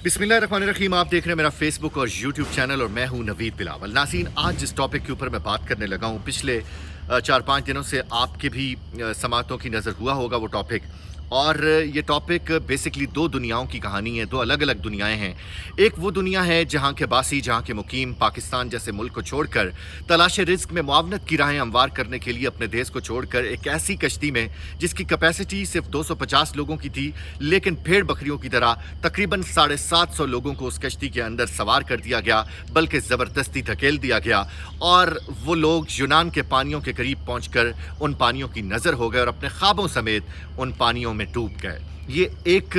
बिस्मिल्लाहिर्रहमानिर्रहीम। आप देख रहे हैं मेरा फेसबुक और यूट्यूब चैनल और मैं हूं नवीद बिलावल। नाज़रीन, आज जिस टॉपिक के ऊपर मैं बात करने लगा हूं, पिछले 4-5 दिनों से आपके भी समातों की नज़र हुआ होगा वो टॉपिक। और ये टॉपिक बेसिकली दो दुनियाओं की कहानी है, दो अलग अलग दुनियाएं हैं। एक वो दुनिया है जहां के बासी, जहां के मुकीम पाकिस्तान जैसे मुल्क को छोड़कर तलाश रिस्क में मुआवनत की राहें हमवार करने के लिए अपने देश को छोड़कर एक ऐसी कश्ती में जिसकी कैपेसिटी सिर्फ 250 लोगों की थी, लेकिन भेड़ बकरियों की तरह तकरीबन 750 लोगों को उस कश्ती के अंदर सवार कर दिया गया, बल्कि ज़बरदस्ती धकेल दिया गया। और वो लोग यूनान के पानियों के करीब पहुंचकर उन पानियों की नज़र हो गए और अपने ख्वाबों समेत उन पानियों में डूब गए। ये एक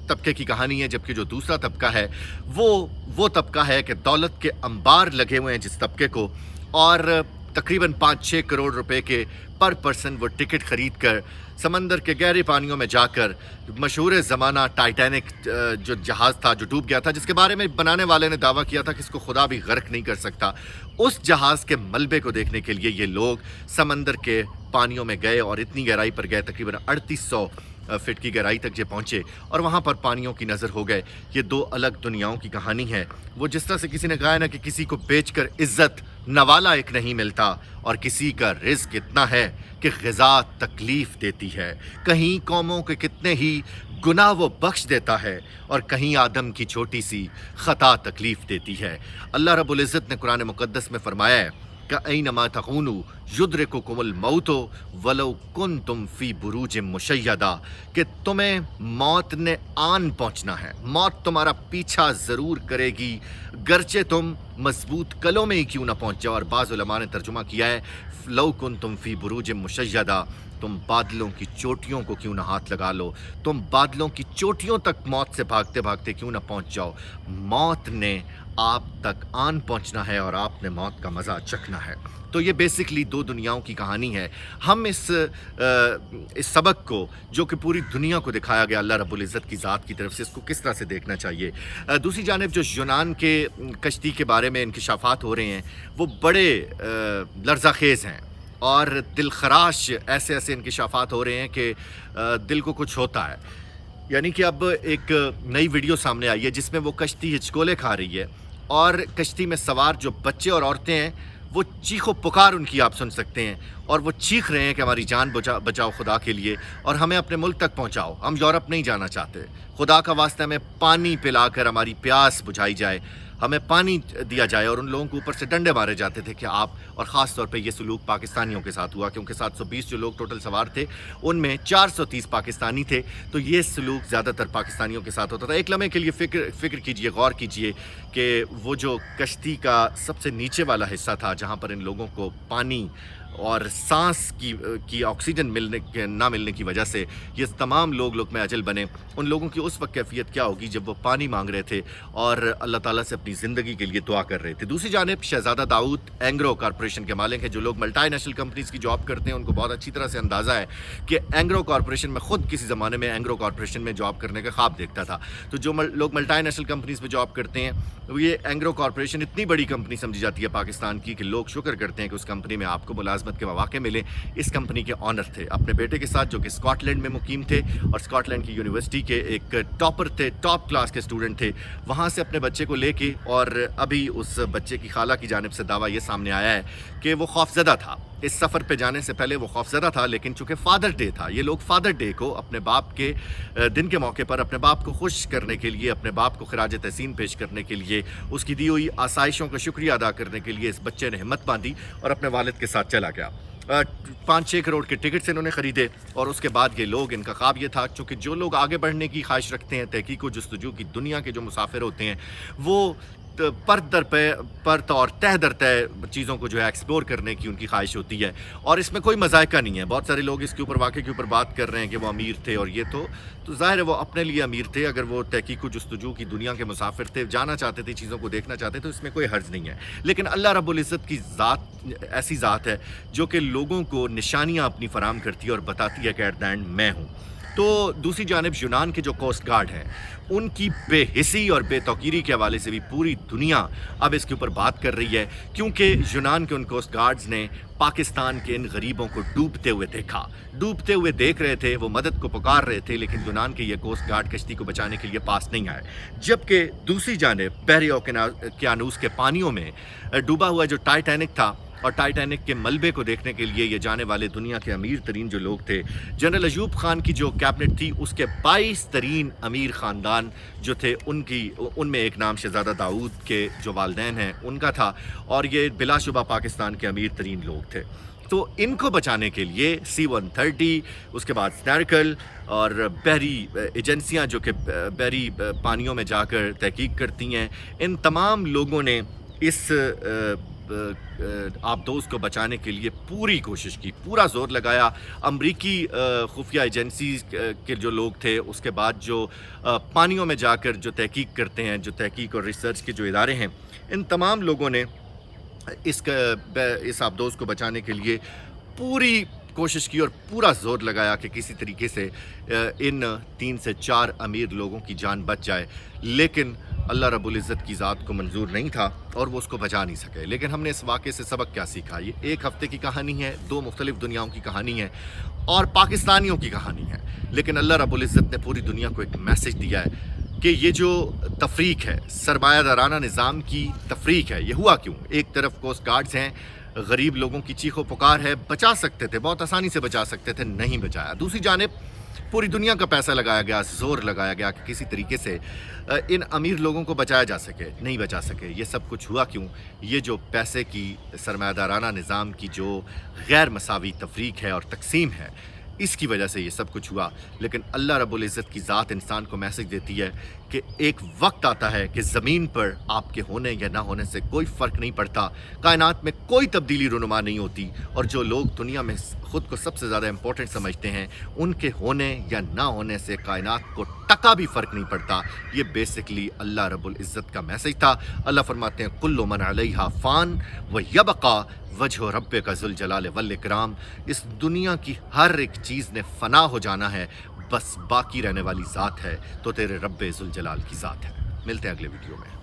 तबके की कहानी है, जबकि जो दूसरा तबका है वो तबका है कि दौलत के अंबार लगे हुए हैं जिस तबके को, और तकरीबन 5-6 करोड़ रुपए के पर पर्सन वो टिकट खरीद कर समंदर के गहरे पानियों में जाकर मशहूर ज़माना टाइटैनिक जो जहाज़ था जो डूब गया था, जिसके बारे में बनाने वाले ने दावा किया था कि इसको खुदा भी गर्क नहीं कर सकता, उस जहाज़ के मलबे को देखने के लिए ये लोग समंदर के पानियों में गए और इतनी गहराई पर गए, तकरीबन 3800 फिट की गहराई तक ये पहुँचे और वहाँ पर पानियों की नज़र हो गए। ये दो अलग दुनियाओं की कहानी है। वो जिस तरह से किसी ने कहा है ना कि किसी को बेचकर इज्जत नवाला एक नहीं मिलता, और किसी का रिस्क इतना है कि ग़िज़ा तकलीफ़ देती है। कहीं कौमों के कितने ही गुनाह वो बख्श देता है और कहीं आदम की छोटी सी ख़ता तकलीफ़ देती है। अल्लाह रब्बुल इज़्ज़त ने कुरान मुक़द्दस में फ़रमाया है कि ऐनमा तकूनू युद्रिकुकुमुल मौतो वलौ कुन्तुम फ़ी बुरूजिम मुशय्यदा, कि तुम्हें मौत ने आन पहुँचना है, मौत तुम्हारा पीछा ज़रूर करेगी, गरचे तुम मजबूत कलों में ही क्यों ना पहुँच जाओ। और बाज़ उलमा ने तर्जुमा किया है लौ कुन्तुम फ़ी बुरूजिम मुशय्यदा, तुम बादलों की चोटियों को क्यों ना हाथ लगा लो, तुम बादलों की चोटियों तक मौत से भागते भागते क्यों ना पहुँच जाओ। मौत ने आप तक आन पहुंचना है और आपने मौत का मज़ा चखना है। तो ये बेसिकली दो दुनियाओं की कहानी है। हम इस सबक को, जो कि पूरी दुनिया को दिखाया गया अल्लाह रब्बुल इज़्ज़त की ज़ात की तरफ से, इसको किस तरह से देखना चाहिए। दूसरी जानिब जो यूनान के कश्ती के बारे में इंकशाफात हो रहे हैं वो बड़े लर्ज़ाखेज़ हैं और दिलखराश ऐसे ऐसे इंकशाफात हो रहे हैं कि दिल को कुछ होता है। यानी कि अब एक नई वीडियो सामने आई है जिसमें वो कश्ती हिचकोले खा रही है और कश्ती में सवार जो बच्चे और औरतें हैं वो चीखो पुकार उनकी आप सुन सकते हैं, और वो चीख रहे हैं कि हमारी जान बचाओ खुदा के लिए, और हमें अपने मुल्क तक पहुंचाओ, हम यूरोप नहीं जाना चाहते, खुदा का वास्ते हमें पानी पिलाकर हमारी प्यास बुझाई जाए, हमें पानी दिया जाए। और उन लोगों के ऊपर से डंडे मारे जाते थे कि आप, और ख़ास तौर पे ये सलूक पाकिस्तानियों के साथ हुआ क्योंकि 720 जो लोग टोटल सवार थे उनमें 430 पाकिस्तानी थे, तो ये सलूक ज़्यादातर पाकिस्तानियों के साथ होता था। एक लम्हे के लिए फ़िक्र कीजिए, गौर कीजिए कि वो जो कश्ती का सबसे नीचे वाला हिस्सा था जहाँ पर इन लोगों को पानी और सांस की ऑक्सीजन ना मिलने की वजह से ये तमाम लोग में अजल बने, उन लोगों की उस वक्त कैफियत क्या होगी जब वो पानी मांग रहे थे और अल्लाह ताला से अपनी ज़िंदगी के लिए दुआ कर रहे थे। दूसरी जानिब शहज़ादा दाऊद एंग्रो कॉरपोरेशन के मालिक हैं। जो लोग मल्टी-नेशनल कंपनीज़ की जॉब करते हैं उनको बहुत अच्छी तरह से अंदाज़ा है कि एंग्रो कॉरपोरेशन में ख़ुद किसी ज़माने में एंग्रो कॉरपोरेशन में जॉब करने का ख्वाब देखता था। तो जो लोग मल्टी-नेशनल कंपनीज़ में जॉब करते हैं, ये एंग्रो कॉरपोरेशन इतनी बड़ी कंपनी समझी जाती है पाकिस्तान की कि लोग शुक्र करते हैं कि उस कंपनी में आपको मुलाजमत के मौके मिले। इस कंपनी के ऑनर थे अपने बेटे के साथ, जो कि स्कॉटलैंड में मुकीम थे और स्कॉटलैंड की यूनिवर्सिटी के एक टॉपर थे, टॉप क्लास के स्टूडेंट थे। वहाँ से अपने बच्चे को लेके, और अभी उस बच्चे की खाला की जानिब से दावा ये सामने आया है कि वो खौफजदा था। इस सफ़र पे जाने से पहले वो खौफजदा था, लेकिन चूँकि फादर डे था, ये लोग फादर डे को अपने बाप के दिन के मौके पर अपने बाप को खुश करने के लिए, अपने बाप को खिराज तहसीन पेश करने के लिए, उसकी दी हुई आसाइशों का शुक्रिया अदा करने के लिए इस बच्चे ने हिम्मत बांधी और अपने वालिद के साथ चला गया। 5-6 करोड़ के टिकट्स इन्होंने ख़रीदे, और उसके बाद ये लोग, इनका ख्वाब ये था, चूँकि जो लोग आगे बढ़ने की ख्वाहिश रखते हैं, तहकीक व जस्तजू की दुनिया के जो मुसाफिर होते हैं, वो परत और तह दर तह चीज़ों को जो है एक्सप्लोर करने की उनकी ख्वाहिश होती है। और इसमें कोई मजायका नहीं है। बहुत सारे लोग इसके ऊपर वाक़े के ऊपर बात कर रहे हैं कि वो अमीर थे और ये तो ज़ाहिर है वो अपने लिए अमीर थे। अगर वो तहकीक व जस्तजू की दुनिया के मुसाफिर थे, जाना चाहते थे, चीज़ों को देखना चाहते थे, तो इसमें कोई हर्ज नहीं है। लेकिन अल्लाह रब्बुल इज़्ज़त की ज़ात ऐसी ज़ात है जो कि लोगों को निशानियाँ अपनी फ़राहम करती है और बताती है कि एट द एंड मैं हूँ। تو دوسری جانب یونان کے جو کوسٹ گارڈ ہیں ان کی بے حسی اور بے توقیری کے حوالے سے بھی پوری دنیا اب اس کے اوپر بات کر رہی ہے، کیونکہ یونان کے ان کوسٹ گارڈز نے پاکستان کے ان غریبوں کو ڈوبتے ہوئے دیکھ رہے تھے، وہ مدد کو پکار رہے تھے، لیکن یونان کے یہ کوسٹ گارڈ کشتی کو بچانے کے لیے پاس نہیں آئے. جبکہ دوسری جانب بحر اوقیانوس کے پانیوں میں ڈوبا ہوا جو ٹائٹینک تھا، اور ٹائٹینک کے ملبے کو دیکھنے کے لیے یہ جانے والے دنیا کے امیر ترین جو لوگ تھے، جنرل ایوب خان کی جو کیبنٹ تھی اس کے 22 ترین امیر خاندان جو تھے، ان میں ایک نام شہزادہ داؤد کے جو والدین ہیں ان کا تھا، اور یہ بلا شبہ پاکستان کے امیر ترین لوگ تھے. تو ان کو بچانے کے لیے C-130، اس کے بعد سنیرکل اور بحری ایجنسیاں جو کہ بحری پانیوں میں جا کر تحقیق کرتی ہیں، ان تمام لوگوں نے اس آبدوز کو بچانے کے لیے پوری کوشش کی، پورا زور لگایا. امریکی خفیہ ایجنسیز کے جو لوگ تھے، اس کے بعد جو پانیوں میں جا کر جو تحقیق کرتے ہیں، جو تحقیق اور ریسرچ کے جو ادارے ہیں، ان تمام لوگوں نے اس آبدوز کو بچانے کے لیے پوری کوشش کی اور پورا زور لگایا کہ کسی طریقے سے ان 3 سے 4 امیر لوگوں کی جان بچ جائے. لیکن اللہ رب العزت کی ذات کو منظور نہیں تھا اور وہ اس کو بچا نہیں سکے. لیکن ہم نے اس واقعے سے سبق کیا سیکھا؟ یہ ایک ہفتے کی کہانی ہے، 2 مختلف دنیاؤں کی کہانی ہے اور پاکستانیوں کی کہانی ہے. لیکن اللہ رب العزت نے پوری دنیا کو ایک میسج دیا ہے کہ یہ جو تفریق ہے، سرمایہ دارانہ نظام کی تفریق ہے، یہ ہوا کیوں؟ ایک طرف کوسٹ گارڈز ہیں، غریب لوگوں کی چیخ و پکار ہے، بچا سکتے تھے، بہت آسانی سے بچا سکتے تھے، نہیں بچایا. دوسری جانب پوری دنیا کا پیسہ لگایا گیا، زور لگایا گیا کہ کسی طریقے سے ان امیر لوگوں کو بچایا جا سکے، نہیں بچا سکے. یہ سب کچھ ہوا کیوں؟ یہ جو پیسے کی سرمایہ دارانہ نظام کی جو غیر مساوی تفریق ہے اور تقسیم ہے، اس کی وجہ سے یہ سب کچھ ہوا. لیکن اللہ رب العزت کی ذات انسان کو میسج دیتی ہے کہ ایک وقت آتا ہے کہ زمین پر آپ کے ہونے یا نہ ہونے سے کوئی فرق نہیں پڑتا، کائنات میں کوئی تبدیلی رونما نہیں ہوتی، اور جو لوگ دنیا میں خود کو سب سے زیادہ امپورٹنٹ سمجھتے ہیں، ان کے ہونے یا نہ ہونے سے کائنات کو ٹکا بھی فرق نہیں پڑتا. یہ بیسکلی اللہ رب العزت کا میسج تھا. اللہ فرماتے ہیں کل من علیہا فان ویبقا وجہ ربک ذو الجلال والاکرام. اس دنیا کی ہر ایک چیز نے فنا ہو جانا ہے، بس باقی رہنے والی ذات ہے تو تیرے رب ذوالجلال کی ذات ہے. ملتے ہیں اگلے ویڈیو میں.